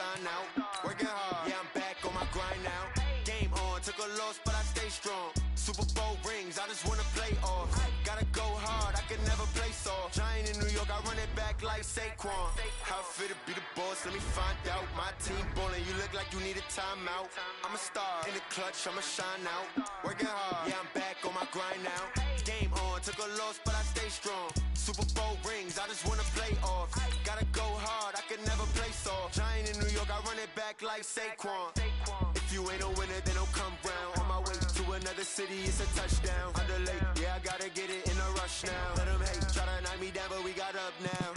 shine out. Working hard, yeah, I'm back on my grind now. Game on, took a loss, but I stay strong. Super Bowl rings, I just wanna play off. Gotta go hard, I can never play soft. Giant in New York, I run it back like Saquon. How fit to be the boss, let me find out. My team ballin', you look like you need a timeout. I'm a star, in the clutch, I'ma shine out. Working hard, yeah, I'm back on my grind now. Game on, took a loss, but I stay strong. Super Bowl rings, I just wanna play off. Gotta go hard, I can never play soft. Giant in New York, I run it back like Saquon. If you ain't a winner, then don't come round. On my way to another city, it's a touchdown. Underlay, yeah, I gotta get it in a rush now. Let them hate, try to knock me down, but we got up now.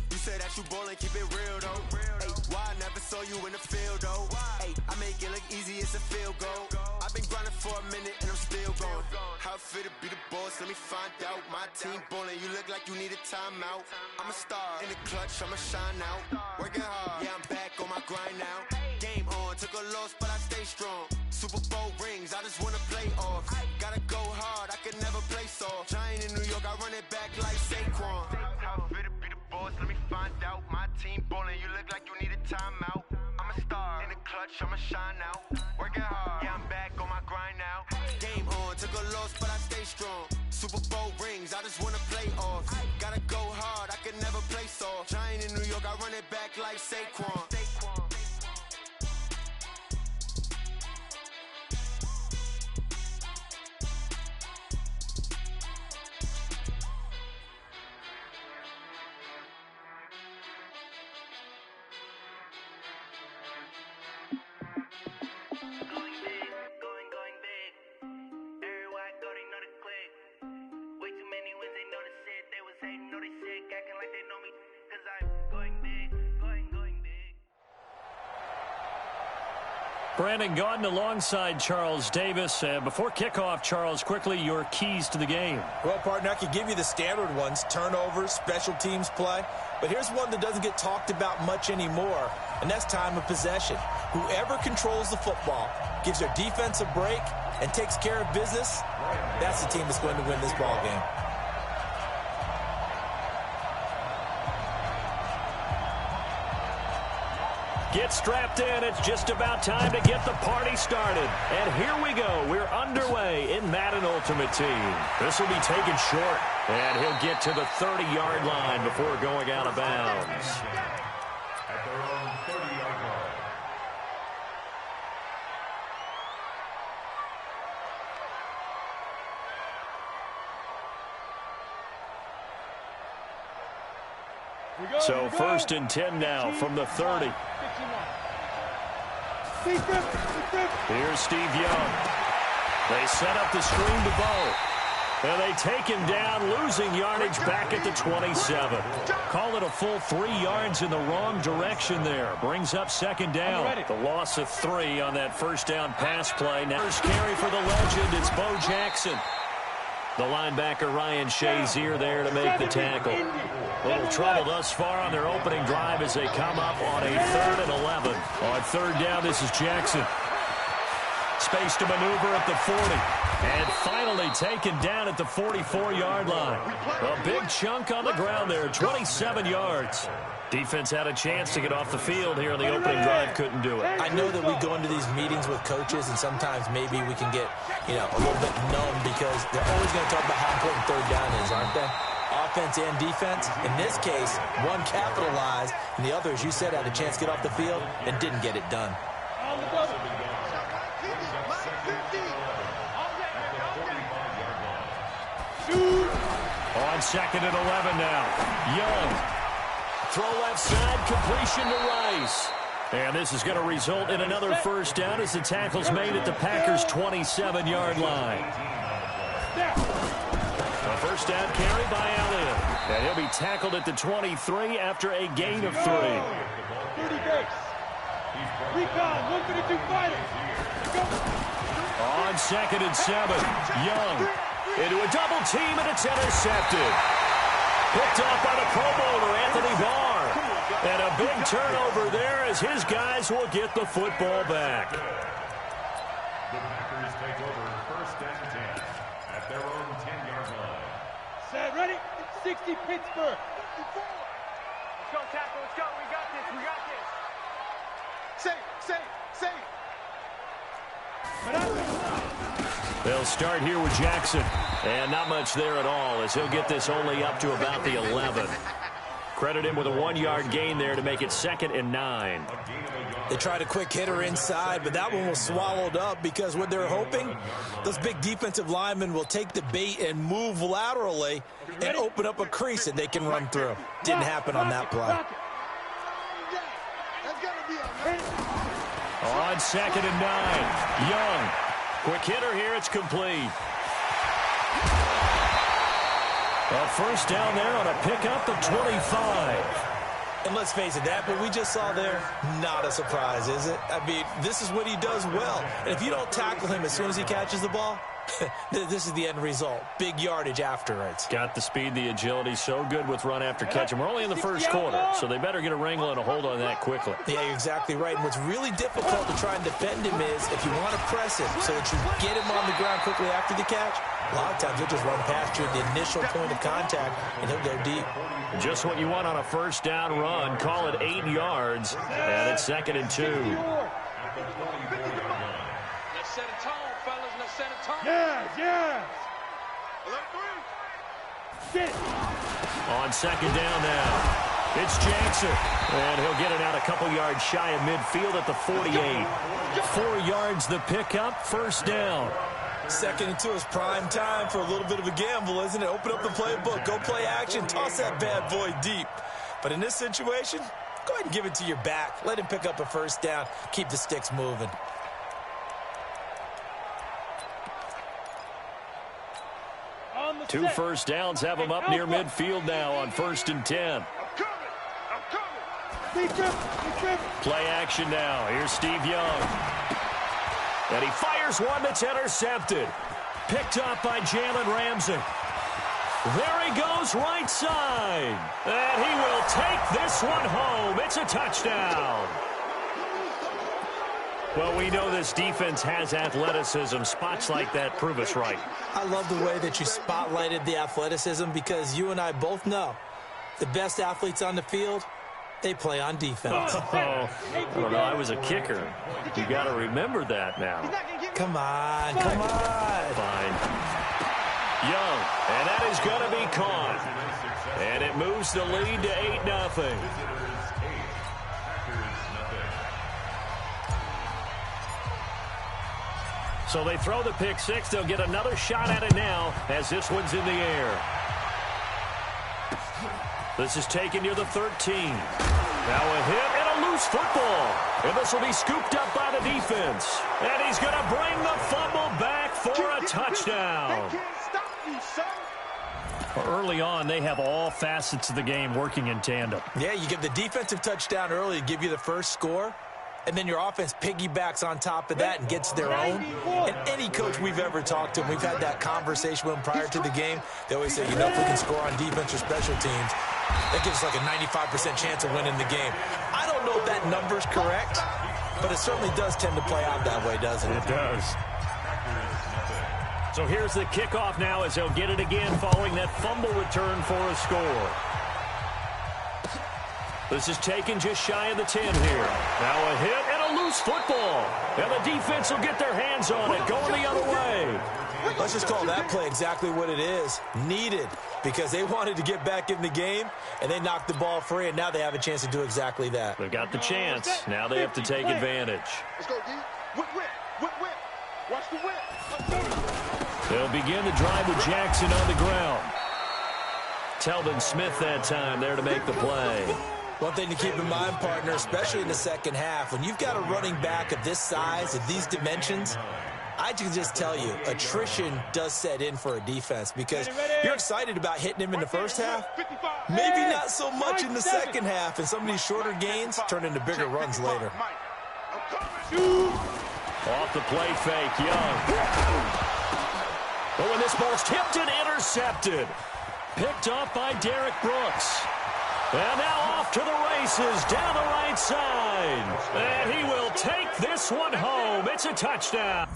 You said that you ballin', keep it real though. Hey, why I never saw you in the field though? Hey, I make it look easy, it's a field goal. I've been grinding for a minute and I'm still going. How fit to be the boss, let me find out. My team ballin', you look like you need a timeout. I'm a star, in the clutch, I'ma shine out. Working hard, yeah, I'm back on my grind now. Game on, took a loss, but I stay strong. Super Bowl rings, I just wanna play off. Gotta go hard, I can never play soft. Giant in New York, I run it back like Saquon. How fit to be the boss, let me find out. My team ballin', you look like you need a timeout. I'm a star, in the clutch, I'ma shine out. Working hard, yeah, I'm back on my grind now. Game on, took a loss, but I stay strong. Super Bowl rings, I just wanna play off. Gotta go hard, I can never play soft. Giant in New York, I run it back like Saquon. Brandon Gaudin alongside Charles Davis. Before kickoff, Charles, quickly your keys to the game. Well, partner, I could give you the standard ones, turnovers, special teams play. But here's one that doesn't get talked about much anymore, and that's time of possession. Whoever controls the football, gives their defense a break, and takes care of business, that's the team that's going to win this ball game. Get strapped in. It's just about time to get the party started. And here we go. We're underway in Madden Ultimate Team. This will be taken short. And he'll get to the 30-yard line before going out of bounds. At their own 30-yard line. So first and 10 now from the 30. Here's Steve Young. They set up the screen to Bo. And they take him down, losing yardage back at the 27. Call it a full 3 yards in the wrong direction there. Brings up second down. The loss of 3 on that first down pass play. Now first carry for the legend. It's Bo Jackson. The linebacker Ryan Shazier there to make the tackle. A little trouble thus far on their opening drive as they come up on a 3rd and 11. On third down, this is Jackson. Space to maneuver at the 40. And finally taken down at the 44-yard line. A big chunk on the ground there, 27 yards. Defense had a chance to get off the field here in the opening drive, couldn't do it. I know that we go into these meetings with coaches, and sometimes maybe we can get, a little bit numb because they're always going to talk about how important third down is, aren't they? Offense and defense. In this case, one capitalized, and the other, as you said, had a chance to get off the field and didn't get it done. On 2nd and 11 now. Young. Throw left side, completion to Rice. And this is going to result in another first down as the tackle's made at the Packers' 27-yard line. A first down carry by Elliott. And he'll be tackled at the 23 after a gain of 3. 30 base. Recon, 152 fighters. On 2nd and 7, Young into a double team, and it's intercepted. Picked off by the Pro Bowler, Anthony Barr. And a big turnover there as his guys will get the football back. The Packers take over first and 10 at their own 10-yard line. Set, ready? 60, Pittsburgh. Let's go, tackle. Let's go. We got this. We got this. They'll start here with Jackson. And not much there at all, as he'll get this only up to about the 11. Credit him with a 1-yard gain there to make it 2nd and 9. They tried a quick hitter inside, but that one was swallowed up because what they're hoping, those big defensive linemen will take the bait and move laterally and open up a crease that they can run through. Didn't happen on that play. On 2nd and 9, Young. Quick hitter here, it's complete. A first down there on a pickup of 25. And let's face it, that what we just saw there, not a surprise, is it? I mean, this is what he does well. And if you don't tackle him as soon as he catches the ball, this is the end result. Big yardage afterwards. Got the speed, the agility, so good with run after catch. And we're only in the first quarter, so they better get a wrangle and a hold on that quickly. Yeah, you're exactly right. And what's really difficult to try and defend him is if you want to press him so that you get him on the ground quickly after the catch, a lot of times he'll just run past you at the initial point of contact, and he'll go deep. Just what you want on a first down run. Call it 8 yards, and it's 2nd and 2. Let's set a tone, fellas. Let's set a tone. Yes. Get it. On 2nd down now, it's Jackson. And he'll get it out a couple yards shy of midfield at the 48. 4 yards the pickup, first down. 2nd and 2 is prime time for a little bit of a gamble, isn't it? Open up the playbook, go play action, toss that bad boy deep. But in this situation, go ahead and give it to your back. Let him pick up a first down, keep the sticks moving. Two first downs have him up near midfield now on 1st and 10. Play action now. Here's Steve Young. And he fires one that's intercepted. Picked up by Jalen Ramsey. There he goes, right side. And he will take this one home. It's a touchdown. Well, we know this defense has athleticism. Spots like that prove us right. I love the way that you spotlighted the athleticism because you and I both know the best athletes on the field, they play on defense. I don't know. I was a kicker. You got to remember that now. Come on, come on. Fine. Young, and that is going to be caught. And it moves the lead to 8-0. So they throw the pick six. They'll get another shot at it now as this one's in the air. This is taken near the 13. Now a hit and a loose football. And this will be scooped up by the defense. And he's going to bring the fumble back for a touchdown. Early on, they have all facets of the game working in tandem. Yeah, you give the defensive touchdown early to give you the first score. And then your offense piggybacks on top of that and gets their own. And any coach we've ever talked to, and we've had that conversation with them prior to the game, they always say, you know, if we can score on defense or special teams, that gives us like a 95% chance of winning the game. I don't know if that number's correct, but it certainly does tend to play out that way, doesn't it? It does. So here's the kickoff now as they'll get it again following that fumble return for a score. This is taken just shy of the 10 here. Now a hit and a loose football. And the defense will get their hands on it, going the other way. Let's just call that play exactly what it is. Needed, because they wanted to get back in the game, and they knocked the ball free, and now they have a chance to do exactly that. They've got the chance. Now they have to take advantage. Let's go, D. Whip, whip, whip, whip. Watch the whip. They'll begin the drive with Jackson on the ground. Telvin Smith that time there to make the play. One thing to keep in mind, partner, especially in the second half, when you've got a running back of this size, of these dimensions, I can just tell you, attrition does set in for a defense because you're excited about hitting him in the first half. Maybe not so much in the second half, and some of these shorter gains turn into bigger runs later. Off the play fake, Young. But when this ball's tipped and intercepted, picked off by Derek Brooks. And now off to the races, down the right side. And he will take this one home. It's a touchdown.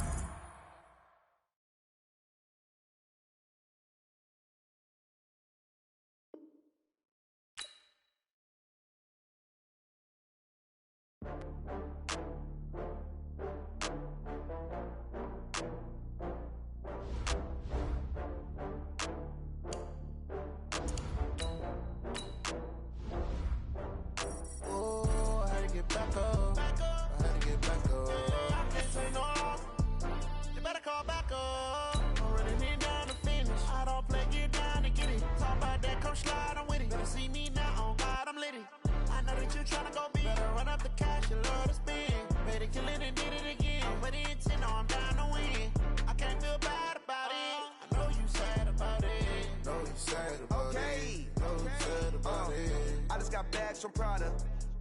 bags from Prada.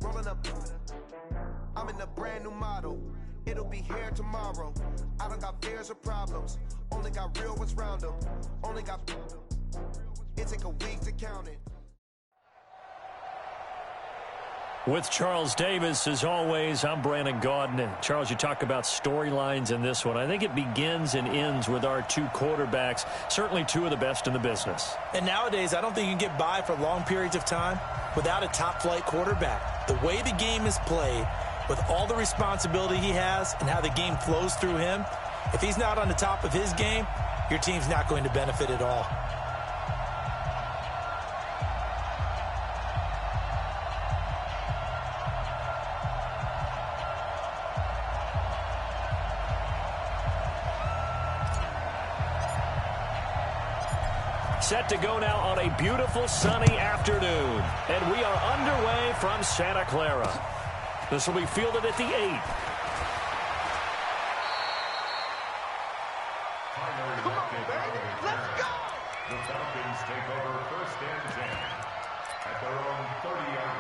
Rolling up. I'm in a brand new model. It'll be here tomorrow. I don't got fears or problems. Only got real ones round them. Only got. It take a week to count it. With Charles Davis, as always, I'm Brandon Gaudin. And Charles, you talk about storylines in this one. I think it begins and ends with our two quarterbacks, certainly two of the best in the business. And nowadays, I don't think you can get by for long periods of time without a top-flight quarterback. The way the game is played, with all the responsibility he has and how the game flows through him, if he's not on the top of his game, your team's not going to benefit at all. Set to go now on a beautiful sunny afternoon. And we are underway from Santa Clara. This will be fielded at the 8. Come on, baby. Let's go. The Falcons take over first and 10 at their own 30-yard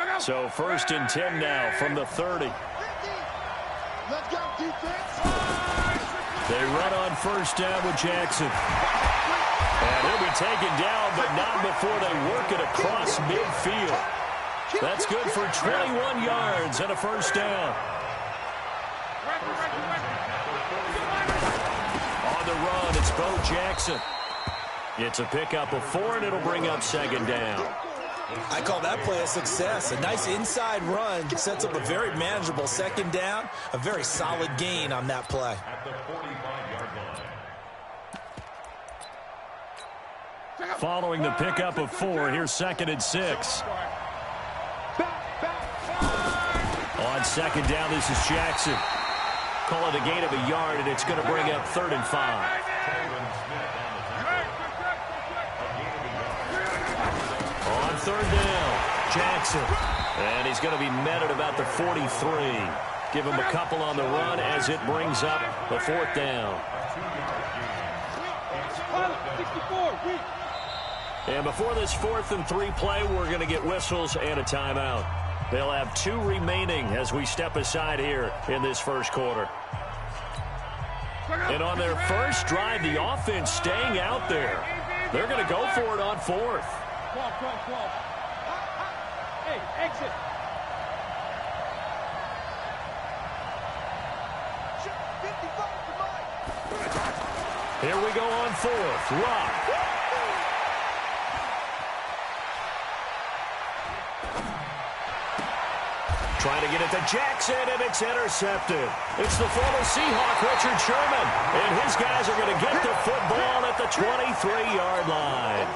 line. So first and 10 now from the 30. Let's go, defense. They run on first down with Jackson. And he'll be taken down, but not before they work it across midfield. That's good for 21 yards and a first down. On the run, it's Bo Jackson. It's a pickup of 4, and it'll bring up second down. I call that play a success. A nice inside run sets up a very manageable second down. A very solid gain on that play. At the 45-yard line. Following the pickup of 4, here's second and 6. On second down, this is Jackson. Call it a gain of a yard, and it's going to bring up 3rd and 5. On third down, Jackson. And he's going to be met at about the 43. Give him a couple on the run as it brings up the 4th down. And before this 4th and 3 play, we're going to get whistles and a timeout. They'll have 2 remaining as we step aside here in this first quarter. And on their first drive, the offense staying out there. They're going to go for it on 4th. 12. Hey, exit. Here we go on 4th. Rock. Trying to get it to Jackson, and it's intercepted. It's the former Seahawk, Richard Sherman. And his guys are going to get the football at the 23-yard line.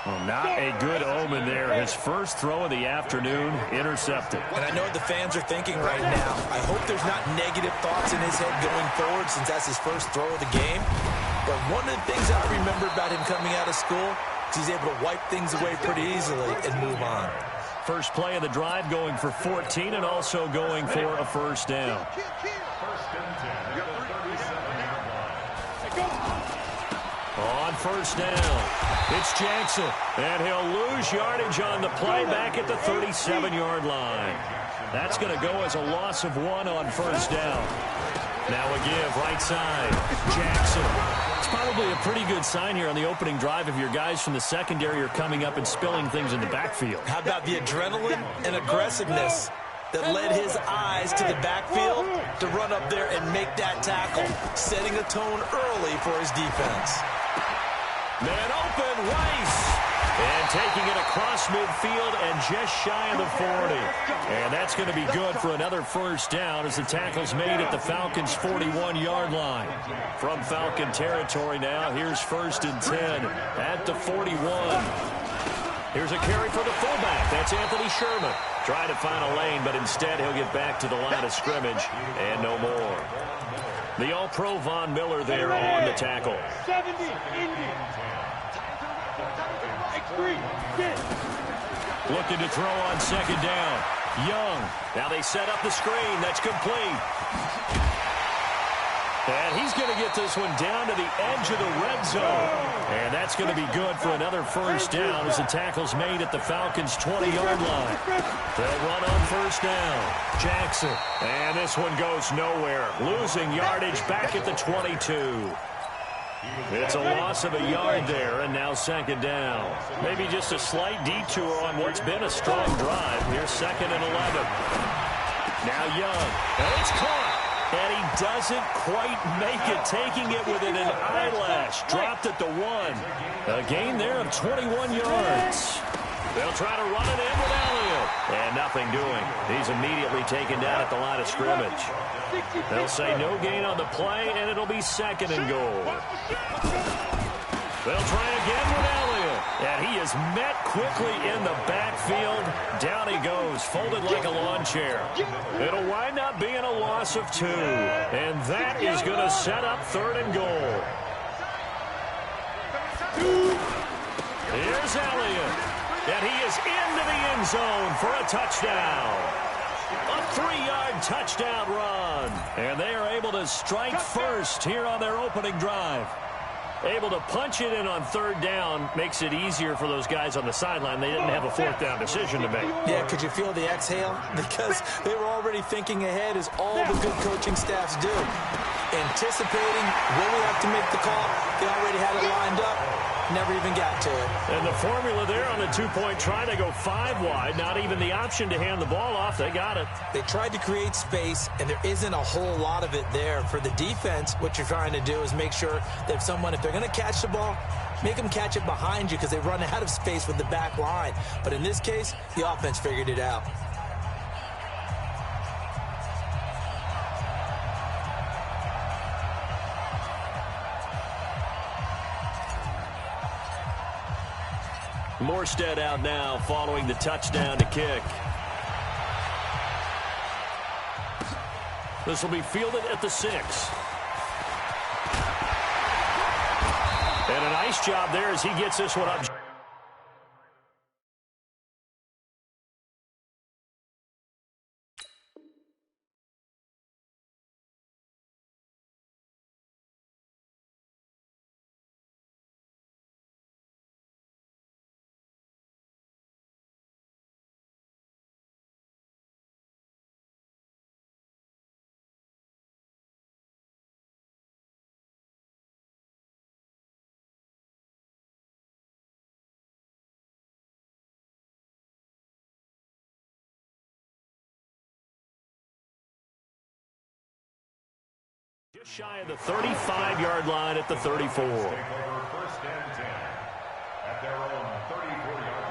Well, not a good omen there. His first throw of the afternoon, intercepted. And I know what the fans are thinking right now. I hope there's not negative thoughts in his head going forward since that's his first throw of the game. But one of the things I remember about him coming out of school is he's able to wipe things away pretty easily and move on. First play of the drive going for 14 and also going for a first down. First and 10 at the 37-yard line. On first down, it's Jackson, and he'll lose yardage on the play back at the 37-yard line. That's going to go as a loss of 1 on first down. Now a give, right side, Jackson. It's probably a pretty good sign here on the opening drive if your guys from the secondary are coming up and spilling things in the backfield. How about the adrenaline and aggressiveness that led his eyes to the backfield to run up there and make that tackle, setting a tone early for his defense. Man open, Rice. And taking it across midfield and just shy of the 40. And that's going to be good for another first down as the tackle's made at the Falcons' 41-yard line. From Falcon territory now, here's first and 10 at the 41. Here's a carry for the fullback. That's Anthony Sherman. Trying to find a lane, but instead he'll get back to the line of scrimmage and no more. The All-Pro Von Miller there on the tackle. 70, Indy. Looking to throw on second down. Young. Now they set up the screen. That's complete. And he's going to get this one down to the edge of the red zone. And that's going to be good for another first down as the tackle's made at the Falcons' 20-yard line. They'll run on first down. Jackson. And this one goes nowhere. Losing yardage back at the 22. It's a loss of a yard there, and now second down. Maybe just a slight detour on what's been a strong drive. Here's 2nd and 11. Now Young. And it's caught. And he doesn't quite make it, taking it within an eyelash. Dropped at the 1. A gain there of 21 yards. They'll try to run it in with Elliott. And nothing doing. He's immediately taken down at the line of scrimmage. They'll say no gain on the play, and it'll be 2nd and goal. They'll try again with Elliott. And he is met quickly in the backfield. Down he goes, folded like a lawn chair. It'll wind up being a loss of 2. And that is going to set up 3rd and goal. Here's Elliott. And he is into the end zone for a touchdown. A 3-yard touchdown run. And they are able to strike first here on their opening drive. Able to punch it in on 3rd down makes it easier for those guys on the sideline. They didn't have a 4th down decision to make. Yeah, could you feel the exhale? Because they were already thinking ahead, as all the good coaching staffs do. Anticipating, will we have to make the call? They already had it lined up. Never even got to it. And the formula there on the 2-point try, they go 5 wide. Not even the option to hand the ball off. They got it. They tried to create space, and there isn't a whole lot of it there. For the defense, what you're trying to do is make sure that if they're going to catch the ball, make them catch it behind you because they run out of space with the back line. But in this case, the offense figured it out. Morstead out now following the touchdown to kick. This will be fielded at the 6. And a nice job there as he gets this one up. Just shy of the 35-yard line at the 34. Take over 1st and 10 at their own 34-yard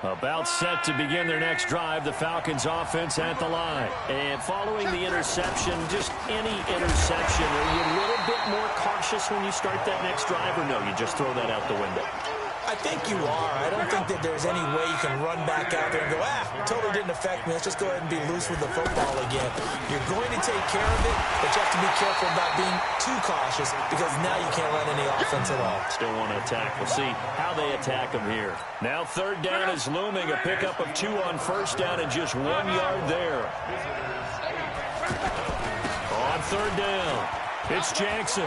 line. About set to begin their next drive, the Falcons offense at the line. And following the interception, just any interception, are you a little bit more cautious when you start that next drive, or no, you just throw that out the window? I think you are. I don't think that there's any way you can run back out there and go, totally didn't affect me. Let's just go ahead and be loose with the football again. You're going to take care of it, but you have to be careful about being too cautious because now you can't run any offense at all. Still want to attack. We'll see how they attack them here. Now 3rd down is looming. A pickup of 2 on 1st down and just 1 yard there. On 3rd down, it's Jackson.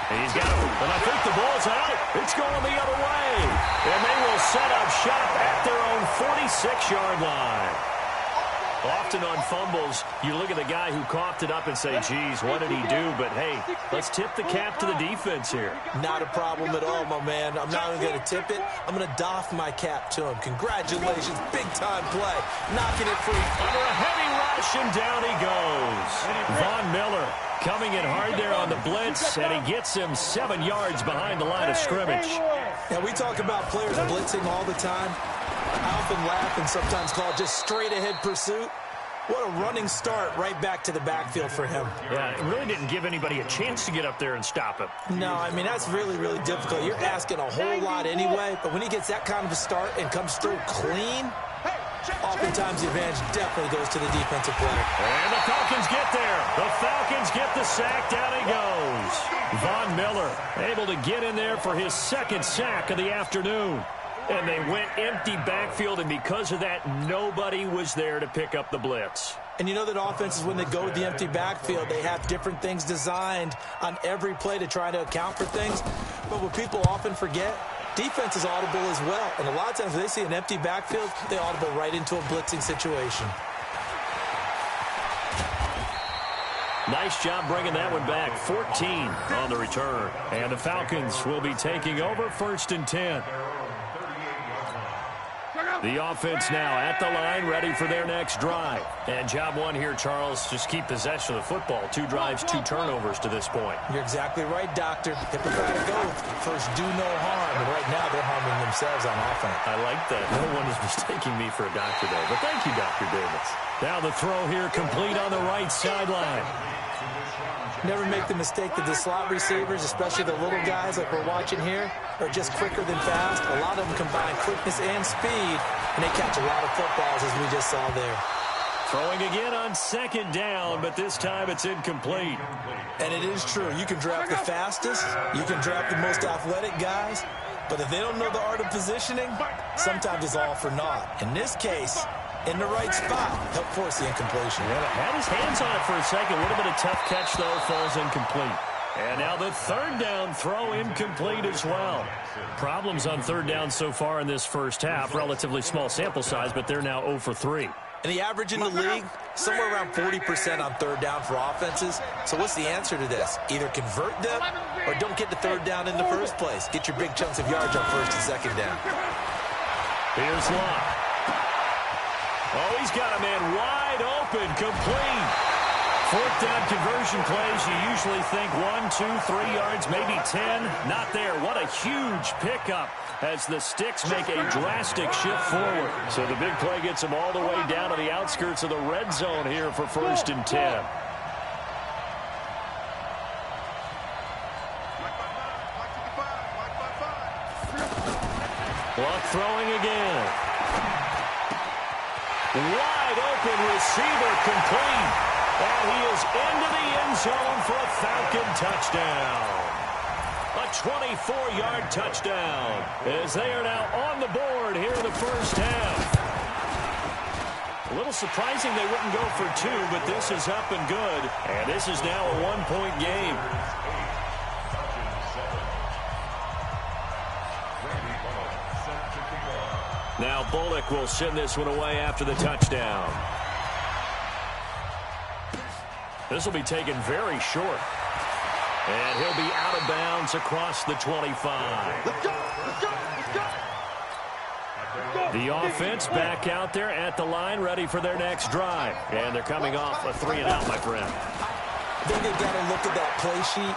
He's got it, and I think the ball's out. It's going the other way. And they will set up shop at their own 46-yard line. Often on fumbles, you look at the guy who coughed it up and say, geez, what did he do? But, hey, let's tip the cap to the defense here. Not a problem at all, my man. I'm not even going to tip it. I'm going to doff my cap to him. Congratulations. Big-time play. Knocking it free. Under a heavy rush, and down he goes. Von Miller coming in hard there on the blitz, and he gets him 7 yards behind the line of scrimmage. Now, we talk about players blitzing all the time. I often laugh and sometimes call it just straight-ahead pursuit. What a running start right back to the backfield for him. Yeah, it really didn't give anybody a chance to get up there and stop him. No, I mean, that's really, really difficult. You're asking a whole lot anyway, but when he gets that kind of a start and comes through clean, oftentimes the advantage definitely goes to the defensive player. And the Falcons get there. The Falcons get the sack. Down he goes. Von Miller able to get in there for his 2nd sack of the afternoon. And they went empty backfield, and because of that, nobody was there to pick up the blitz. And you know that offenses, when they go with the empty backfield, they have different things designed on every play to try to account for things. But what people often forget, defense is audible as well. And a lot of times when they see an empty backfield, they audible right into a blitzing situation. Nice job bringing that one back. 14 on the return. And the Falcons will be taking over 1st and 10. The offense now at the line, ready for their next drive. And job one here, Charles, just keep possession of the football. 2 drives, 2 turnovers to this point. You're exactly right, Doctor. They prefer to go first, do no harm. And right now, they're harming themselves on offense. I like that. No one is mistaking me for a doctor, though. But thank you, Dr. Davis. Now the throw here complete on the right sideline. Never make the mistake that the slot receivers, especially the little guys like we're watching here, are just quicker than fast. A lot of them combine quickness and speed, and they catch a lot of footballs, as we just saw there. Throwing again on 2nd down, but this time it's incomplete. And it is true. You can draft the fastest. You can draft the most athletic guys. But if they don't know the art of positioning, sometimes it's all for naught. In this case, in the right spot, help force the incompletion. Yeah, had his hands on it for a second. Would have been a tough catch, though. Falls incomplete. And now the 3rd down throw incomplete as well. Problems on 3rd down so far in this first half. Relatively small sample size, but they're now 0 for 3. And the average in the league, somewhere around 40% on 3rd down for offenses. So what's the answer to this? Either convert them or don't get the 3rd down in the first place. Get your big chunks of yards on 1st and 2nd down. Here's Locke. Oh, he's got a man wide open, complete. 4th down conversion plays, you usually think 1, 2, 3 yards, maybe 10. Not there. What a huge pickup as the Sticks make a drastic shift forward. So the big play gets them all the way down to the outskirts of the red zone here for 1st and 10. Locke throwing again. Wide open receiver, complete. And he is into the end zone for a Falcon touchdown. A 24-yard touchdown as they are now on the board here in the first half. A little surprising they wouldn't go for 2, but this is up and good. And this is now a 1-point game. Now Bullock will send this one away after the touchdown. This will be taken very short. And he'll be out of bounds across the 25. Let's go! Let's go! Let's go! The offense back out there at the line, ready for their next drive. And they're coming off a 3-and-out, my friend. I think they've got to look at that play sheet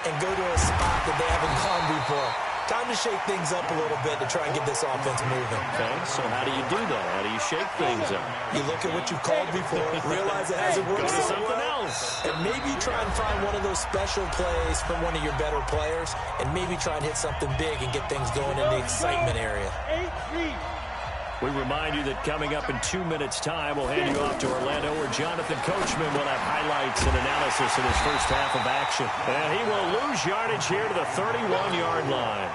and go to a spot that they haven't gone before. Time to shake things up a little bit to try and get this offense moving. Okay, so how do you do that? How do you shake things up? You look at what you've called before, realize it hasn't worked Go to so something well, else. and maybe try and find one of those special plays from one of your better players, and maybe try and hit something big and get things going in the excitement area. We remind you that coming up in 2 minutes' time, we'll hand you off to Orlando, where Jonathan Coachman will have highlights and analysis in his first half of action. And he will lose yardage here to the 31-yard line.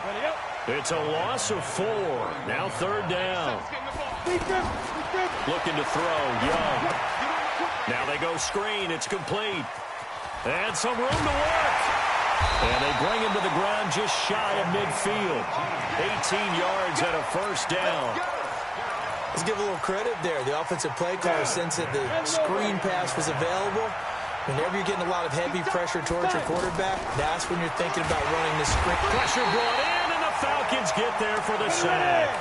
It's a loss of 4. Now 3rd down. Looking to throw, Young. Now they go screen. It's complete. And some room to work. And they bring him to the ground just shy of midfield. 18 yards and a 1st down. Let's give a little credit there. The offensive play caller, since the screen pass was available, whenever you're getting a lot of heavy pressure towards your quarterback, that's when you're thinking about running the screen. Pressure brought in, and the Falcons get there for the sack.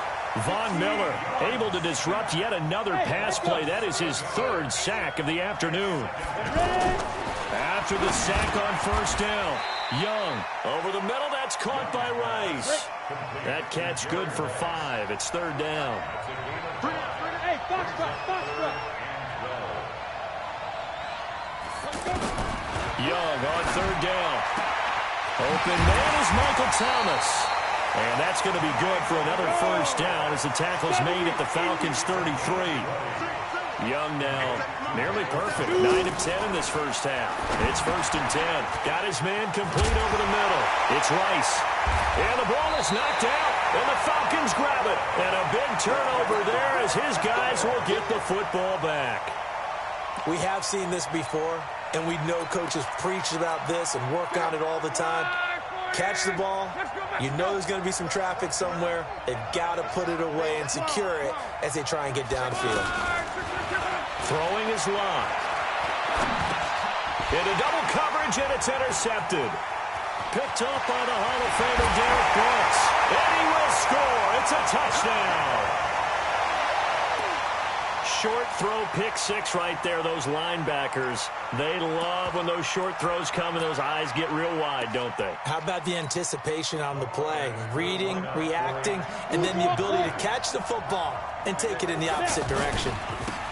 Von Miller able to disrupt yet another pass play. That is his 3rd sack of the afternoon. After the sack on 1st down, Young over the middle. That's caught by Rice. That catch good for 5. It's 3rd down. Hey, box truck. Young on 3rd down. Open man is Michael Thomas. And that's going to be good for another 1st down as the tackle's made at the Falcons' 33. Young now, nearly perfect. 9 of 10 in this first half. It's 1st and 10. Got his man complete over the middle. It's Rice. And the ball is knocked out. And the Falcons grab it. And a big turnover there as his guys will get the football back. We have seen this before, and we know coaches preach about this and work on it all the time. Catch the ball. You know there's going to be some traffic somewhere. They've got to put it away and secure it as they try and get downfield. Throwing is locked. Into double coverage, and it's intercepted. Picked up by the Hall of Famer Derek Brooks. And he will score. It's a touchdown. Short throw, pick six right there. Those linebackers, they love when those short throws come and those eyes get real wide, don't they? How about the anticipation on the play? Reading, reacting, and then the ability to catch the football and take it in the opposite direction.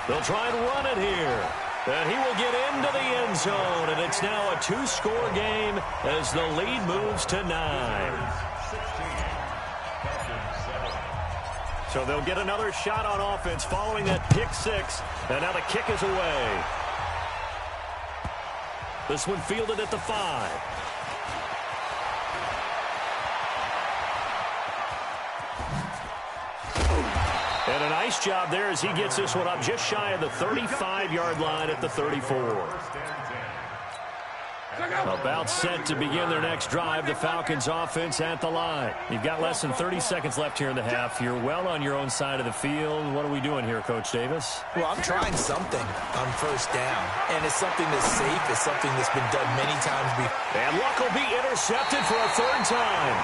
They'll try and run it here. And he will get into the end zone, and it's now a 2-score game as the lead moves to 9. So they'll get another shot on offense following that pick six, and now the kick is away. This one fielded at the 5. And a nice job there as he gets this one up just shy of the 35-yard line at the 34. About set to begin their next drive. The Falcons offense at the line. You've got less than 30 seconds left here in the half. You're well on your own side of the field. What are we doing here, Coach Davis? Well, I'm trying something on first down. And it's something that's safe. It's something that's been done many times before. And Luck will be intercepted for a 3rd time.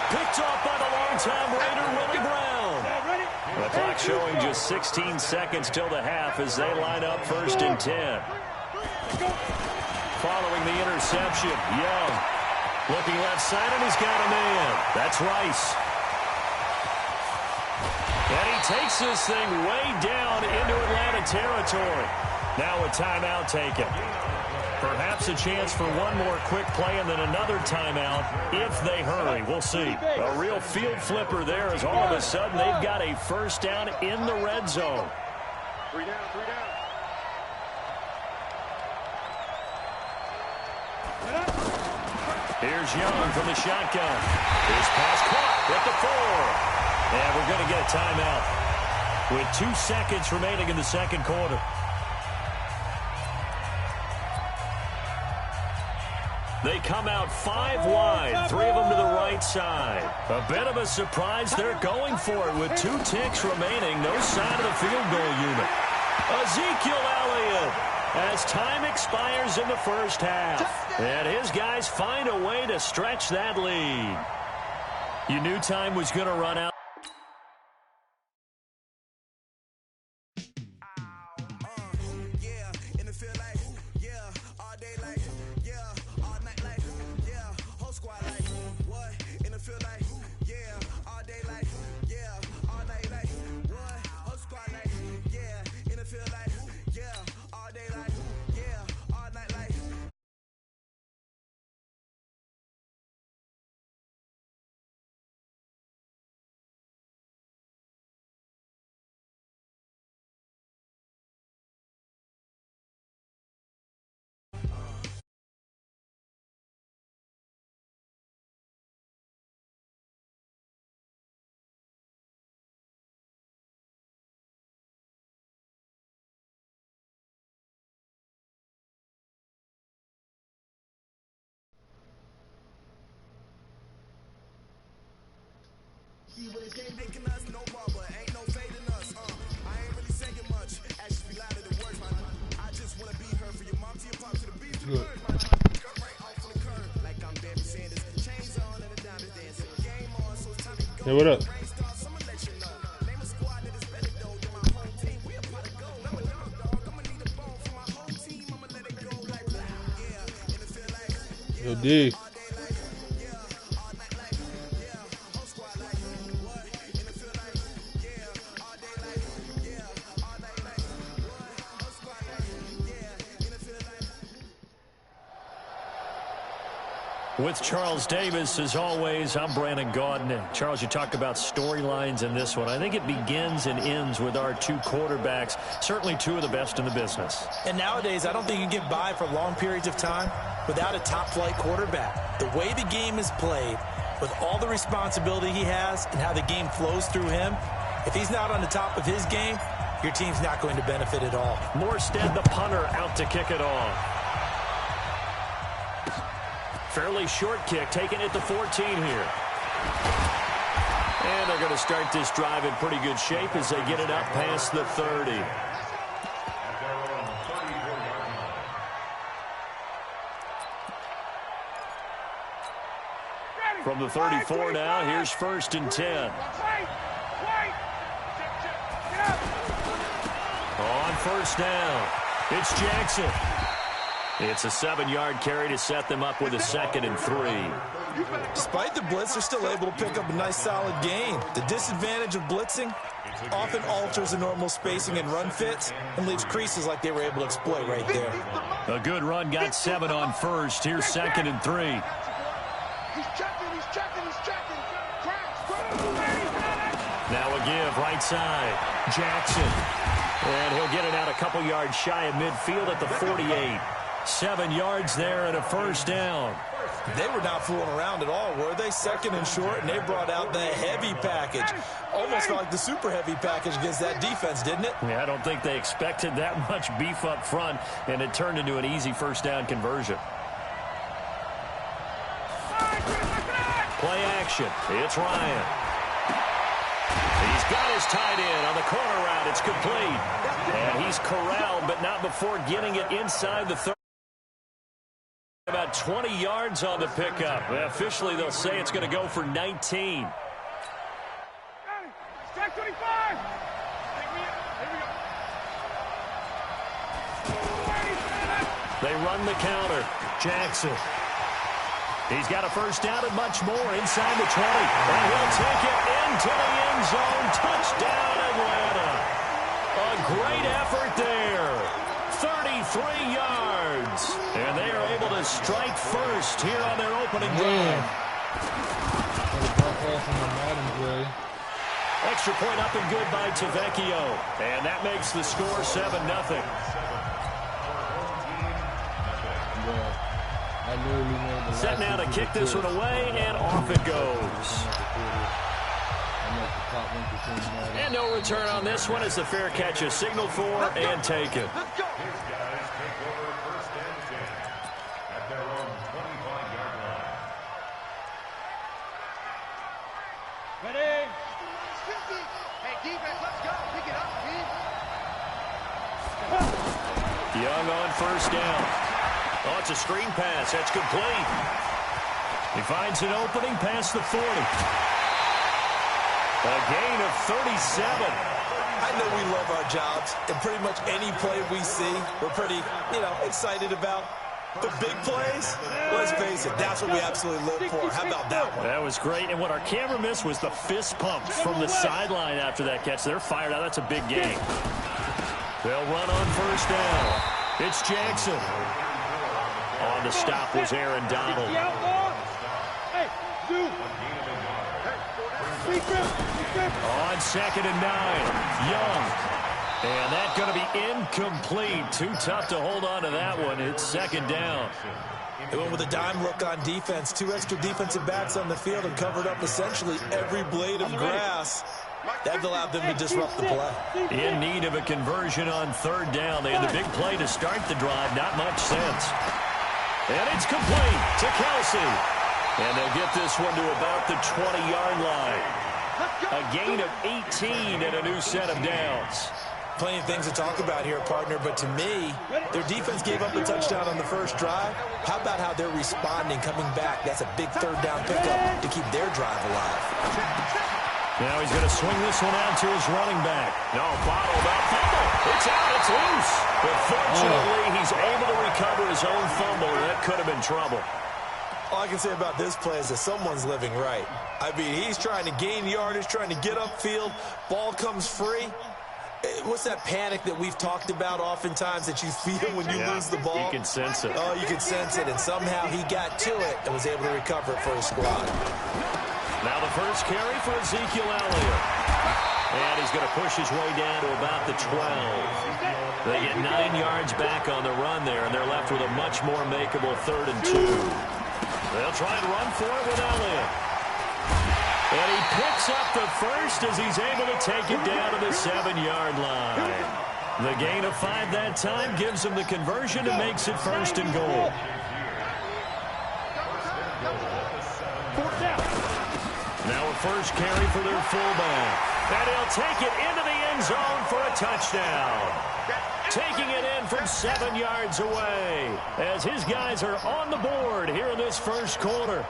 Picked off by the longtime Raider, Willie Brown. The clock showing just 16 seconds till the half as they line up 1st and 10. Following the interception, Young looking left side, and he's got a man. That's Rice. And he takes this thing way down into Atlanta territory. Now a timeout taken. Perhaps a chance for one more quick play and then another timeout if they hurry. We'll see. A real field flipper there as all of a sudden they've got a 1st down in the red zone. 3 down, 3 down. Here's Young from the shotgun. His pass caught at the 4. And we're going to get a timeout with 2 seconds remaining in the 2nd quarter. They come out 5 wide, 3 of them to the right side. A bit of a surprise. They're going for it with 2 ticks remaining. No sign of the field goal unit. Ezekiel Elliott as time expires in the 1st half. And his guys find a way to stretch that lead. You knew time was going to run out. Good. Hey, what up? Yo, D. With Charles Davis, as always, I'm Brandon Gaudin. Charles, you talked about storylines in this one. I think it begins and ends with our two quarterbacks, certainly two of the best in the business. And nowadays, I don't think you can get by for long periods of time without a top-flight quarterback. The way the game is played, with all the responsibility he has and how the game flows through him, if he's not on the top of his game, your team's not going to benefit at all. Morstead, the punter, out to kick it off. Fairly short kick, taken at the 14 here. And they're going to start this drive in pretty good shape as they get it up past the 30. From the 34 now, here's 1st and 10. On 1st down, it's Jackson. It's a 7-yard carry to set them up with a 2nd and 3. Despite the blitz, they're still able to pick up a nice, solid gain. The disadvantage of blitzing often alters the normal spacing and run fits and leaves creases like they were able to exploit right there. A good run, got 7 on 1st. Here's 2nd and 3. Now a give, right side. Jackson. And he'll get it out a couple yards shy of midfield at the 48. 7 yards there and a 1st down. They were not fooling around at all, were they? 2nd and short, and they brought out the heavy package. Almost felt like the super heavy package against that defense, didn't it? Yeah, I don't think they expected that much beef up front, and it turned into an easy 1st down conversion. Play action. It's Ryan. He's got his tight end on the corner route. It's complete. And he's corralled, but not before getting it inside the 30. About 20 yards on the pickup. Officially, they'll say it's going to go for 19. Strike 25. They run the counter. Jackson. He's got a 1st down and much more inside the 20. And he'll take it into the end zone. Touchdown, Atlanta. A great effort there. 33 yards. And they are able to strike first here on their opening drive. Extra point up and good by Tavecchio. And that makes the score 7-0. Set now to kick this one away, and off it goes. And no return on this one as the fair catch is signaled for and taken. Ready? Hey, defense, let's go. Pick it up, Steve. Young on 1st down. Oh, it's a screen pass. That's complete. He finds an opening past the 40. A gain of 37. I know we love our jobs, and pretty much any play we see, we're pretty, excited about. But big plays, let's face it, that's what we absolutely live for. How about that one? That was great, and what our camera missed was the fist pump from the sideline after that catch. They're fired out. That's a big gain. They'll run on 1st down. It's Jackson. On the stop was Aaron Donald. On 2nd and 9, Young. And that's going to be incomplete. Too tough to hold on to that one. It's 2nd down. They went with a dime look on defense. 2 extra defensive backs on the field and covered up essentially every blade of grass. That allowed them to disrupt the play. In need of a conversion on 3rd down. They had the big play to start the drive. Not much sense. And it's complete to Kelsey. And they'll get this one to about the 20-yard line. A gain of 18 and a new set of downs. Plenty of things to talk about here, partner, but to me, their defense gave up a touchdown on the 1st drive. How about how they're responding, coming back? That's a big 3rd down pickup to keep their drive alive. Now he's going to swing this one out to his running back. No, bottled up. Fumble. It's out. It's loose. But fortunately, he's able to recover his own fumble. That could have been trouble. All I can say about this play is that someone's living right. I mean, he's trying to gain yardage, trying to get upfield. Ball comes free. What's that panic that we've talked about oftentimes that you feel when you lose the ball? You can sense it. Oh, you can sense it, and somehow he got to it and was able to recover it for his squad. Now the first carry for Ezekiel Elliott. And he's going to push his way down to about the 12. They get 9 yards back on the run there, and they're left with a much more makeable 3rd and 2. They'll try and run for it with Elliott. And he picks up the first as he's able to take it down to the 7-yard line. The gain of 5 that time gives him the conversion and makes it 1st and goal. Now a first carry for their fullback. And he'll take it into the end zone for a touchdown. Taking it in from 7 yards away as his guys are on the board here in this first quarter.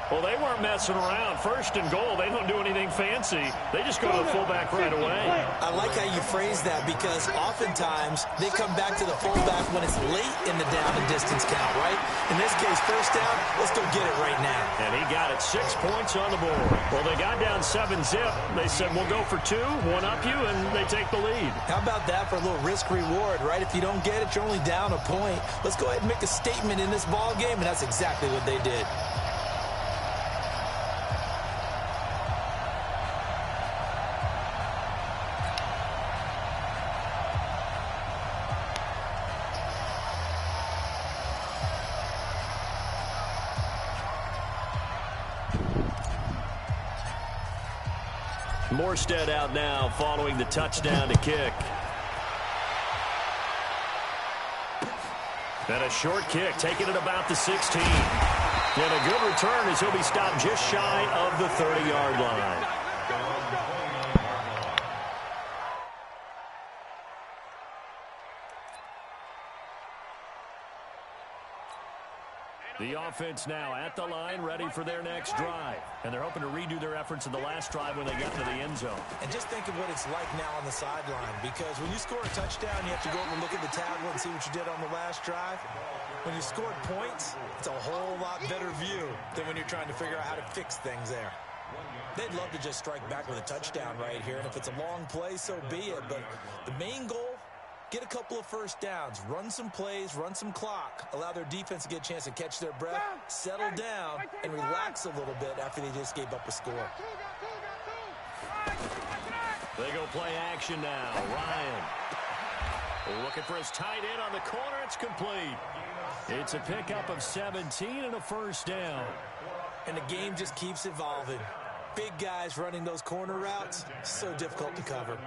Well, they weren't messing around. 1st and goal, they don't do anything fancy. They just go to the fullback right away. I like how you phrase that because oftentimes they come back to the fullback when it's late in the down and distance count, right? In this case, 1st down, let's go get it right now. And he got it 6 points on the board. Well, they got down 7-zip. They said, we'll go for 2, one up you, and they take the lead. How about that for a little risk-reward, right? If you don't get it, you're only down a point. Let's go ahead and make a statement in this ball game, and that's exactly what they did. Morstead out now following the touchdown to kick. And a short kick, taking it about the 16. And a good return as he'll be stopped just shy of the 30-yard line. The offense now at the line, ready for their next drive. And they're hoping to redo their efforts in the last drive when they got to the end zone. And just think of what it's like now on the sideline, because when you score a touchdown, you have to go over and look at the tablet and see what you did on the last drive. When you scored points, it's a whole lot better view than when you're trying to figure out how to fix things there. They'd love to just strike back with a touchdown right here, and if it's a long play, so be it. But the main goal, get a couple of 1st downs, run some plays, run some clock, allow their defense to get a chance to catch their breath, settle down, and relax a little bit after they just gave up a score. They go play action now. Ryan looking for his tight end on the corner. It's complete. It's a pickup of 17 and a 1st down. And the game just keeps evolving. Big guys running those corner routes, so difficult to cover.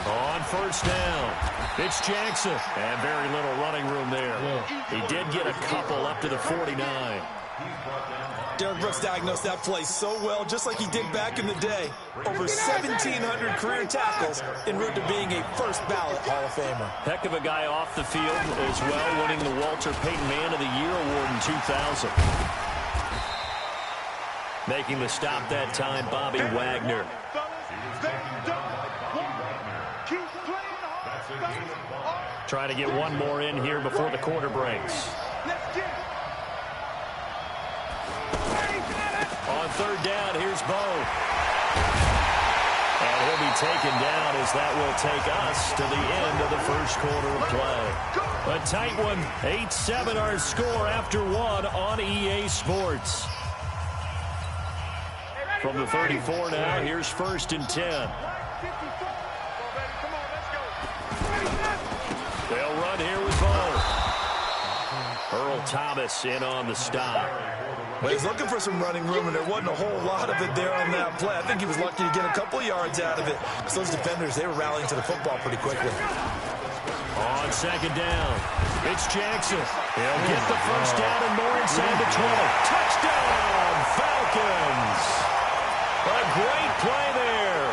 On 1st down, it's Jackson. And very little running room there. He did get a couple up to the 49. Derek Brooks diagnosed that play so well, just like he did back in the day. Over 1,700 career tackles en route to being a first ballot Hall of Famer. Heck of a guy off the field as well, winning the Walter Payton Man of the Year award in 2000. Making the stop that time, Bobby Wagner. Trying to get one more in here before the quarter breaks. On 3rd down, here's Bo. And he'll be taken down as that will take us to the end of the 1st quarter of play. A tight one, 8-7 our score after 1 on EA Sports. From the 34 now, here's 1st and 10. They'll run here with Bo. Earl Thomas in on the stop. Well, he's looking for some running room, and there wasn't a whole lot of it there on that play. I think he was lucky to get a couple yards out of it, because those defenders, they were rallying to the football pretty quickly. On 2nd down, it's Jackson. He'll get the 1st down and more inside the 20. Touchdown, Falcons! A great play there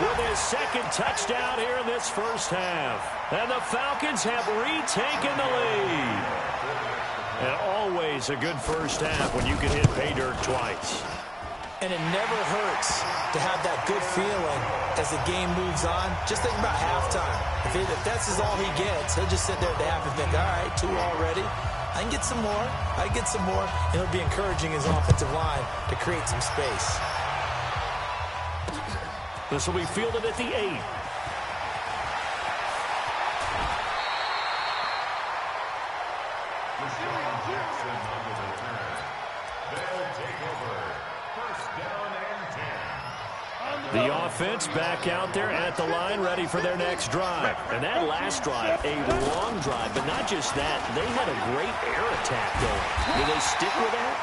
with his 2nd touchdown here in this 1st half. And the Falcons have retaken the lead. And always a good 1st half when you can hit pay dirt twice. And it never hurts to have that good feeling as the game moves on. Just think about halftime. If that's all he gets, he'll just sit there at the half and think, all right, 2 already. I can get some more. I can get some more. And he'll be encouraging his offensive line to create some space. This will be fielded at the 8. The offense back out there at the line, ready for their next drive. And that last drive, a long drive, but not just that. They had a great air attack going. Do they stick with that?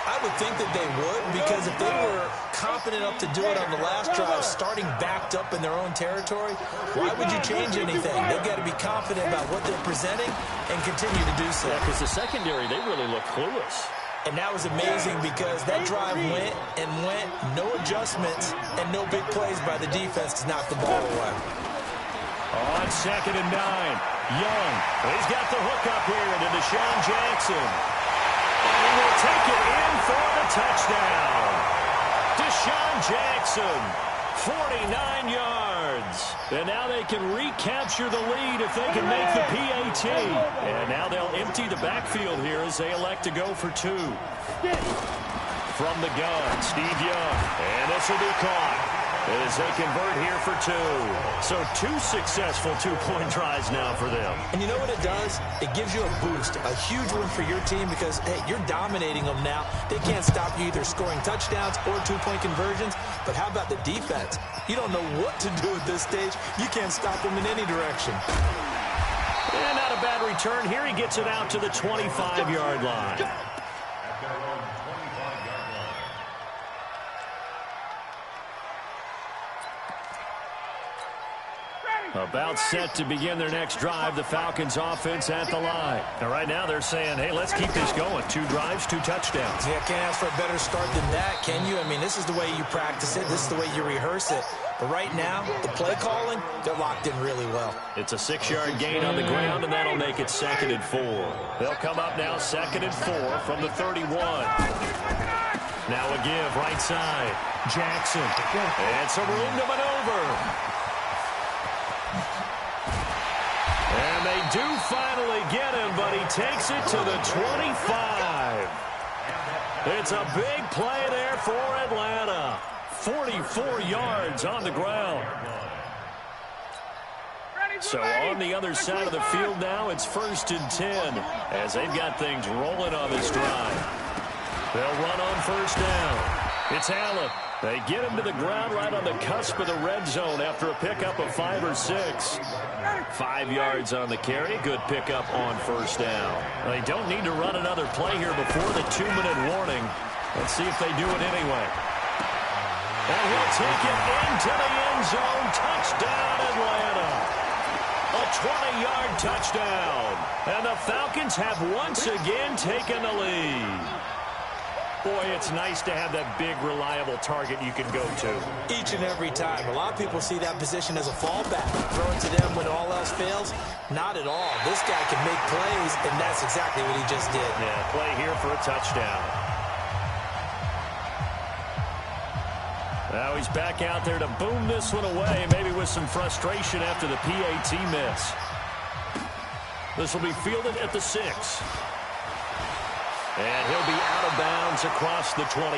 I would think that they would, because if they were confident enough to do it on the last drive, starting backed up in their own territory, why would you change anything? They've got to be confident about what they're presenting and continue to do so. Yeah, because the secondary, they really look clueless. And that was amazing because that drive went and went, no adjustments, and no big plays by the defense to knock the ball away. On 2nd and 9, Young. He's got the hook up here to Deshaun Jackson. And he will take it in for the touchdown. Deshaun Jackson, 49 yards. And now they can recapture the lead if they can make the PAT. And now they'll empty the backfield here as they elect to go for 2. From the gun, Steve Young. And this will be caught as they convert here for 2. So 2 successful 2-point tries now for them. And you know what it does? It gives you a boost, a huge one for your team because, hey, you're dominating them now. They can't stop you either scoring touchdowns or 2-point conversions. But how about the defense? You don't know what to do at this stage. You can't stop them in any direction. And not a bad return here. He gets it out to the 25-yard line. About set to begin their next drive, the Falcons offense at the line. And right now they're saying, hey, let's keep this going. 2 drives, 2 touchdowns. Yeah, can't ask for a better start than that, can you? I mean, this is the way you practice it. This is the way you rehearse it. But right now, the play calling, they're locked in really well. It's a 6-yard gain on the ground, and that'll make it 2nd and 4. They'll come up now 2nd and 4 from the 31. Now a give, right side. Jackson. And some room to maneuver. And they do finally get him, but he takes it to the 25. It's a big play there for Atlanta. 44 yards on the ground. So on the other side of the field now, it's 1st and 10 as they've got things rolling on this drive. They'll run on 1st down. It's Allen. They get him to the ground right on the cusp of the red zone after a pickup of 5 or 6. 5 yards on the carry. Good pickup on 1st down. They don't need to run another play here before the 2-minute warning. Let's see if they do it anyway. And he'll take it into the end zone. Touchdown, Atlanta. A 20-yard touchdown. And the Falcons have once again taken the lead. Boy, it's nice to have that big, reliable target you can go to. Each and every time. A lot of people see that position as a fallback. Throw it to them when all else fails. Not at all. This guy can make plays, and that's exactly what he just did. Yeah, play here for a touchdown. Now he's back out there to boom this one away, maybe with some frustration after the PAT miss. This will be fielded at the 6. And he'll be out of bounds across the 25.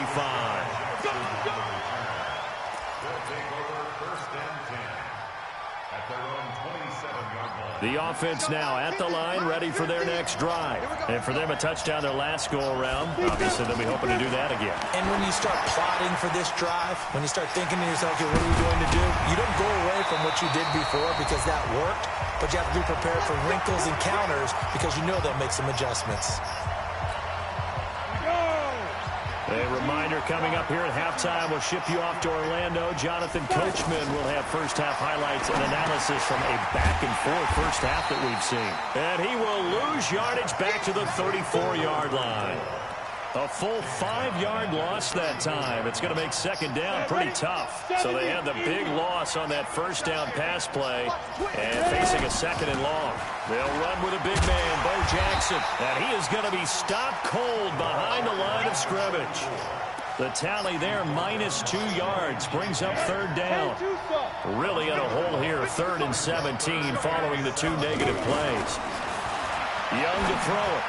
The offense now at the line, ready for their next drive. And for them, a touchdown their last go-around. Obviously, they'll be hoping to do that again. And when you start plotting for this drive, when you start thinking to yourself, okay, what are we going to do? You don't go away from what you did before because that worked, but you have to be prepared for wrinkles and counters because you know they'll make some adjustments. A reminder coming up here at halftime, we'll ship you off to Orlando. Jonathan Coachman will have first-half highlights and analysis from a back-and-forth first half that we've seen. And he will lose yardage back to the 34-yard line. A full 5-yard loss that time. It's going to make 2nd down pretty tough. So they had the big loss on that 1st down pass play and facing a 2nd and long. They'll run with a big man, Bo Jackson, and he is going to be stopped cold behind the line of scrimmage. The tally there, -2 yards, brings up third down. Really in a hole here, 3rd and 17 following the 2 negative plays. Young to throw it.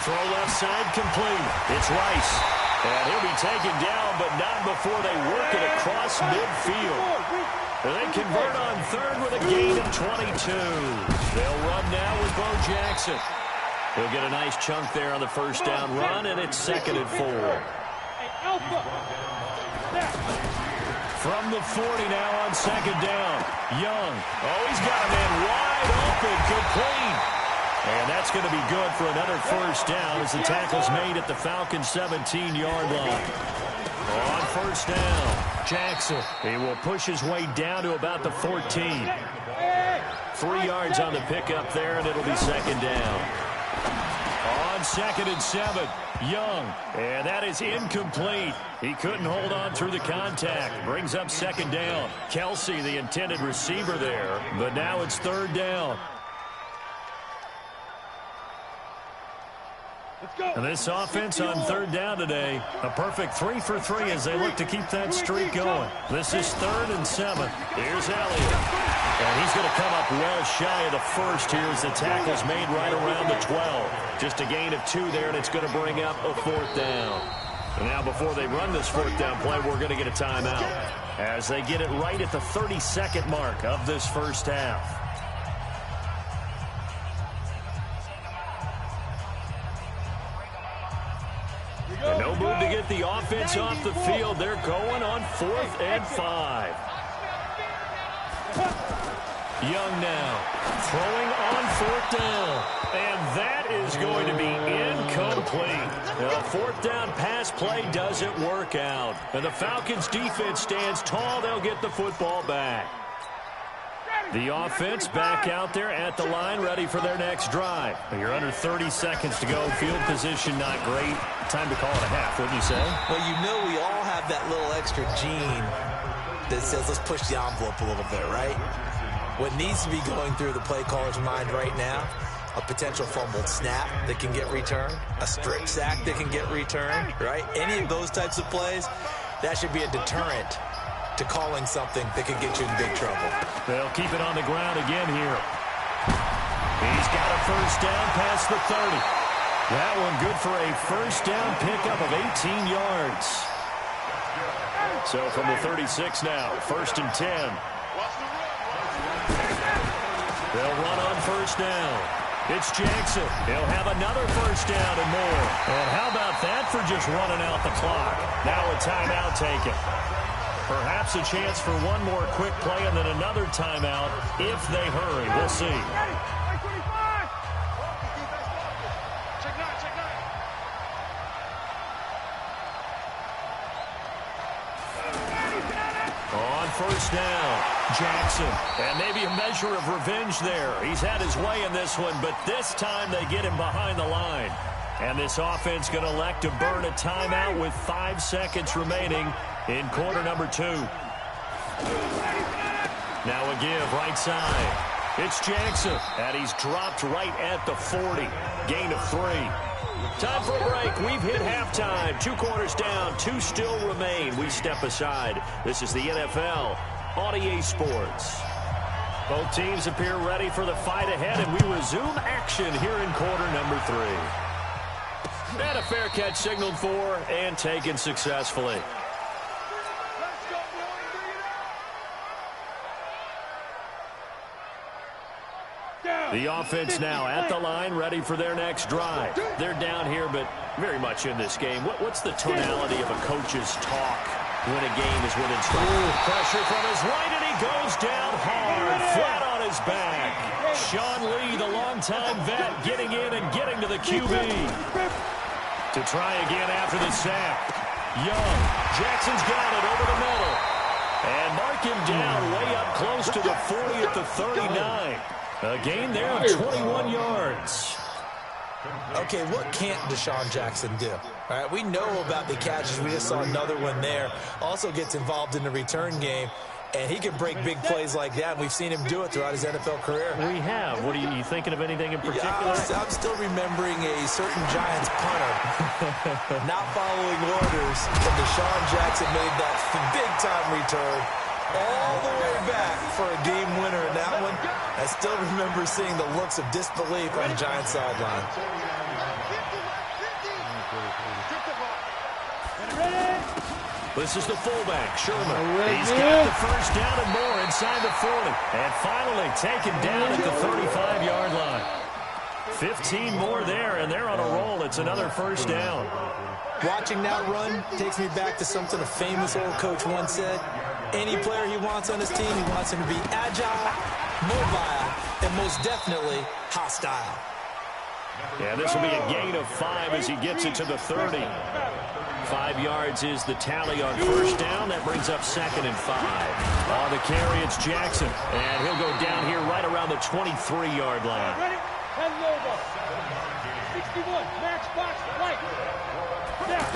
Throw left side complete. It's Rice. And he'll be taken down, but not before they work it across midfield. And they convert on 3rd with a gain of 22. They'll run now with Bo Jackson. He'll get a nice chunk there on the first down run, and it's 2nd and 4. From the 40 now on 2nd down. Young. Oh, he's got a man wide open, complete. And that's going to be good for another first down as the tackle's made at the Falcons' 17-yard line. On first down, Jackson. He will push his way down to about the 14. 3 yards on the pickup there, and it'll be 2nd down. On 2nd and 7, Young. And that is incomplete. He couldn't hold on through the contact. Brings up 2nd down. Kelsey, the intended receiver there, but now it's 3rd down. And this offense on 3rd down today, a perfect 3 for 3 as they look to keep that streak going. This is 3rd and 7. Here's Elliott. And he's going to come up well shy of the first here as the tackle's made right around the 12. Just a gain of 2 there, and it's going to bring up a 4th down. And now before they run this 4th down play, we're going to get a timeout as they get it right at the 32nd mark of this first half. And no move to get the offense off the field. They're going on 4th and 5. Young now throwing on 4th down. And that is going to be incomplete. The 4th down pass play doesn't work out. And the Falcons defense stands tall. They'll get the football back. The offense back out there at the line, ready for their next drive. You're under 30 seconds to go. Field position not great. Time to call it a half, wouldn't you say? Well, you know we all have that little extra gene that says let's push the envelope a little bit, right? What needs to be going through the play caller's mind right now, a potential fumbled snap that can get returned, a strip sack that can get returned, right? Any of those types of plays, that should be a deterrent to calling something that could get you in big trouble. They'll keep it on the ground again here. He's got a first down past the 30. That one good for a first down pickup of 18 yards. So from the 36 now, 1st and 10. They'll run on first down. It's Jackson. He'll have another first down and more. And how about that for just running out the clock? Now a timeout taken. Perhaps a chance for one more quick play and then another timeout if they hurry. We'll see. On first down, Jackson. And maybe a measure of revenge there. He's had his way in this one, but this time they get him behind the line. And this offense going to elect to burn a timeout with 5 seconds remaining in quarter number 2. Now a give right side. It's Jackson, and he's dropped right at the 40. Gain of 3. Time for a break. We've hit halftime. 2 quarters down, 2 still remain. We step aside. This is the NFL on EA Sports. Both teams appear ready for the fight ahead, and we resume action here in quarter number 3. And a fair catch signaled for and taken successfully. The offense now at the line, ready for their next drive. They're down here, but very much in this game. What's the tonality of a coach's talk when a game is within strike? Pressure from his right, and he goes down hard, flat on his back. Sean Lee, the longtime vet, getting in and getting to the QB. To try again after the sack. Young. Jackson's got it over the middle. And mark him down way up close to the 40 at the 39. A gain there of 21 yards. Okay, what can't Deshaun Jackson do? All right, we know about the catches. We just saw another one there. Also gets involved in the return game. And he can break big plays like that. We've seen him do it throughout his NFL career. We have. What are you thinking of anything in particular? Yeah, I'm still remembering a certain Giants punter not following orders. And Deshaun Jackson made that big-time return all the way back for a game winner in that one. I still remember seeing the looks of disbelief on the Giants sideline. This is the fullback, Sherman. He's got the first down and more inside the 40. And finally taken down at the 35-yard line. 15 more there, and they're on a roll. It's another first down. Watching that run takes me back to something a famous old coach once said. Any player he wants on his team, he wants him to be agile, mobile, and most definitely hostile. Yeah, this will be a gain of 5 as he gets it to the 30. 5 yards is the tally on first down. That brings up 2nd and 5. On the carry, it's Jackson. And he'll go down here right around the 23-yard line. Ready? Head logo. 61. Match box. Right. Down.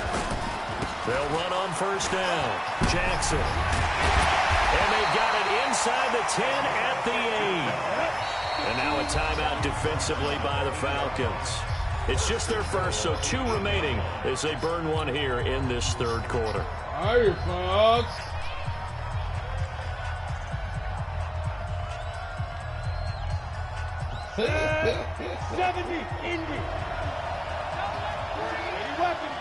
They'll run on first down. Jackson. And they've got it inside the 10 at the 8. And now a timeout defensively by the Falcons. It's just their first, so 2 remaining as they burn one here in this third quarter. All right, folks. Indy. Weapon.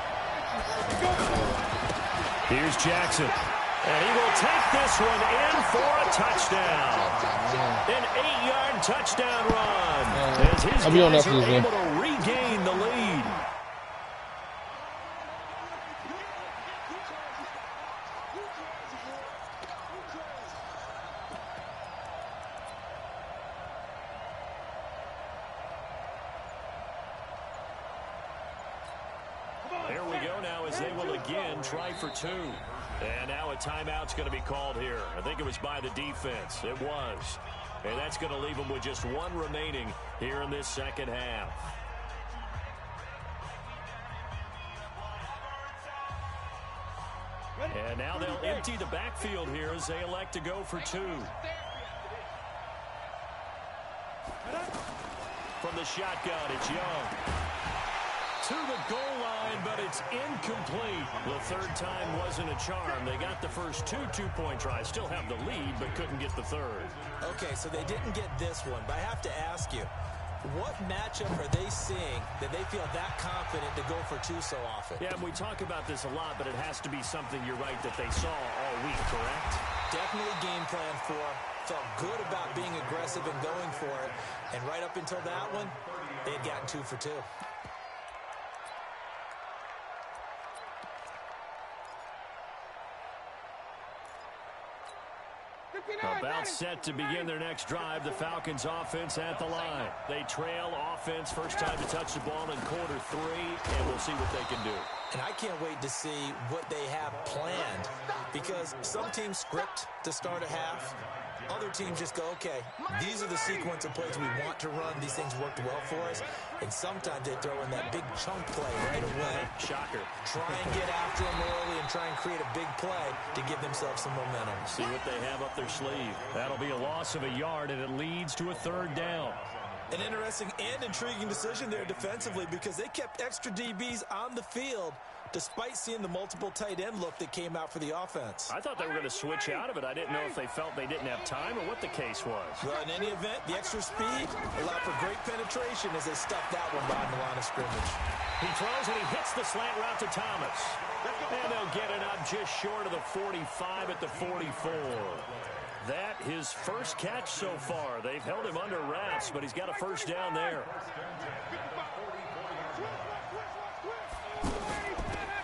Here's Jackson. And he will take this one in for a touchdown. An 8-yard touchdown run. As his guys are able to regain the lead. Here we go now as they will again try for 2. And now a timeout's going to be called here. I think it was by the defense. It was. And that's going to leave them with just 1 remaining here in this second half. And now they'll empty the backfield here as they elect to go for 2. From the shotgun, it's Young. To the goal line, but it's incomplete. The third time wasn't a charm. They got the first 2 two-point tries. Still have the lead, but couldn't get the third. Okay, so they didn't get this one, but I have to ask you, what matchup are they seeing that they feel that confident to go for 2 so often? Yeah, we talk about this a lot, but it has to be something, you're right, that they saw all week, correct? Definitely game plan for. Felt good about being aggressive and going for it. And right up until that one, they had gotten 2 for 2. About set to begin their next drive. The Falcons offense at the line. They trail offense. First time to touch the ball in quarter 3, and we'll see what they can do. And I can't wait to see what they have planned, because some teams script to start a half. Other teams just go, okay, these are the sequence of plays we want to run. These things worked well for us. And sometimes they throw in that big chunk play right away. Shocker. Try and get after them early and try and create a big play to give themselves some momentum. See what they have up their sleeve. That'll be a loss of a yard, and it leads to a third down. An interesting and intriguing decision there defensively, because they kept extra DBs on the field despite seeing the multiple tight end look that came out for the offense. I thought they were going to switch out of it. I didn't know if they felt they didn't have time or what the case was. Well, in any event, the extra speed allowed for great penetration as they stuffed that one behind the line of scrimmage. He throws and he hits the slant route to Thomas. And they'll get it up just short of the 45 at the 44. That his first catch so far. They've held him under wraps, but he's got a first down there.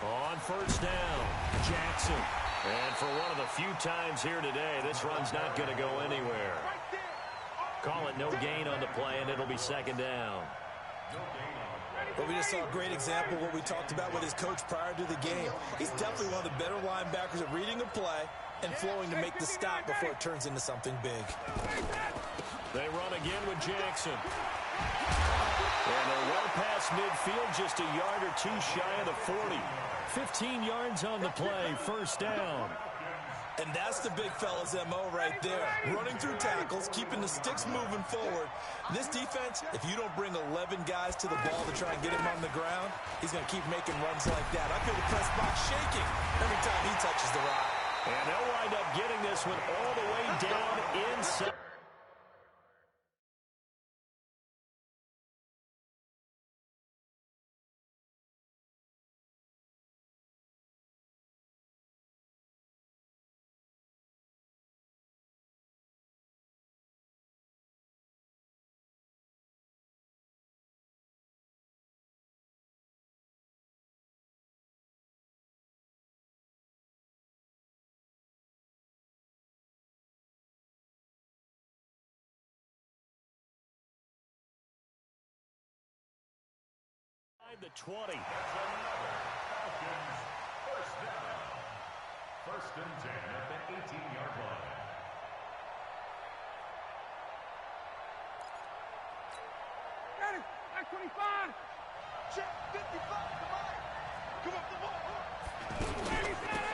On first down, Jackson. And for one of the few times here today, this run's not going to go anywhere. Call it no gain on the play, and it'll be second down. But we just saw a great example of what we talked about with his coach prior to the game. He's definitely one of the better linebackers at reading a play and flowing to make the stop before it turns into something big. They run again with Jackson. And they're well past midfield, just a yard or 2 shy of the 40. 15 yards on the play, first down. And that's the big fella's MO right there. Running through tackles, keeping the sticks moving forward. This defense, if you don't bring 11 guys to the ball to try and get him on the ground, he's going to keep making runs like that. I feel the press box shaking every time he touches the rock. And they'll wind up getting this one all the way down inside. The 20. That's another Falcons first down. First and 10 at the 18-yard line. Got it. At 25. Check 55. Come up the ball.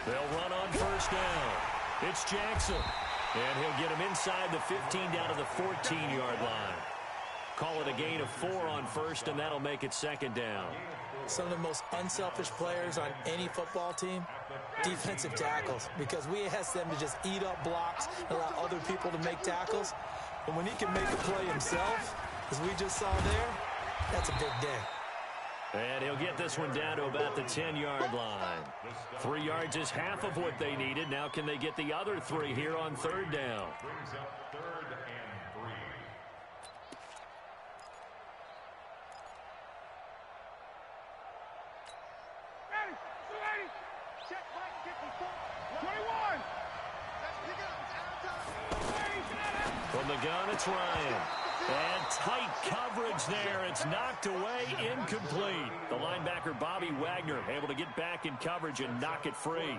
They'll run on first down. It's Jackson. And he'll get him inside the 15 down to the 14-yard line. Call it a gain of 4 on first, and that'll make it second down. Some of the most unselfish players on any football team, defensive tackles, because we ask them to just eat up blocks, allow other people to make tackles. But when he can make a play himself, as we just saw there, that's a big day. And he'll get this one down to about the 10-yard line. 3 yards is half of what they needed. Now can they get the other 3 here on third down? Brings up 3rd and 3. Check Mike, get the 21. From the gun, it's Ryan. And tight coverage there. It's knocked away, incomplete. The linebacker, Bobby Wagner, able to get back in coverage and knock it free.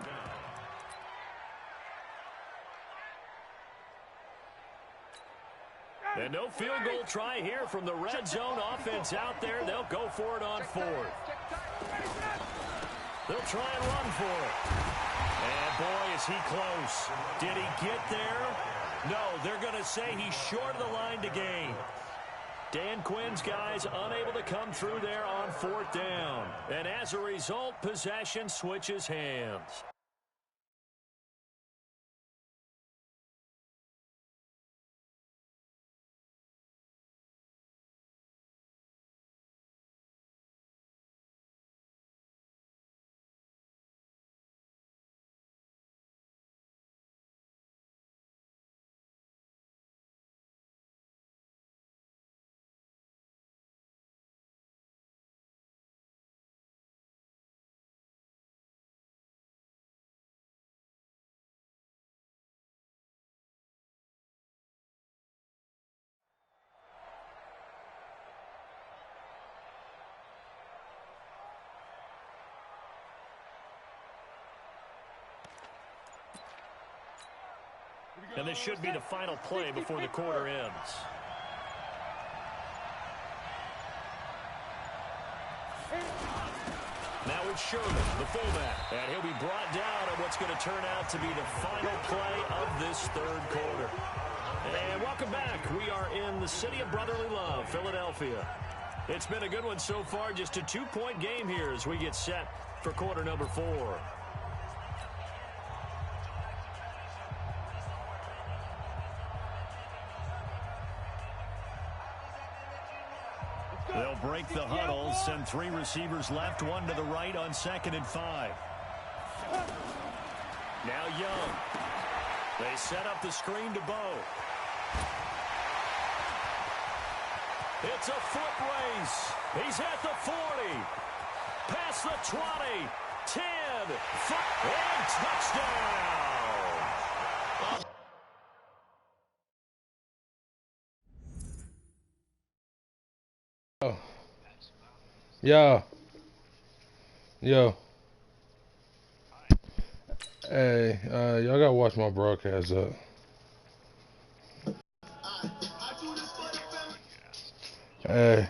And no field goal try here from the red zone offense out there. They'll go for it on 4th. They'll try and run for it. And boy, is he close. Did he get there? No, they're going to say he's short of the line to gain. Dan Quinn's guys unable to come through there on 4th down. And as a result, possession switches hands. And this should be the final play before the quarter ends. Now it's Sherman, the fullback. And he'll be brought down on what's going to turn out to be the final play of this third quarter. And welcome back. We are in the city of brotherly love, Philadelphia. It's been a good one so far. Just a 2-point game here as we get set for quarter number 4. They'll break the huddle, send 3 receivers left, 1 to the right on 2nd and 5. Now Young. They set up the screen to Bo. It's a foot race. He's at the 40. Past the 20. 10. 5. And touchdown. Yo. Hey, y'all gotta watch my broadcast up. Hey.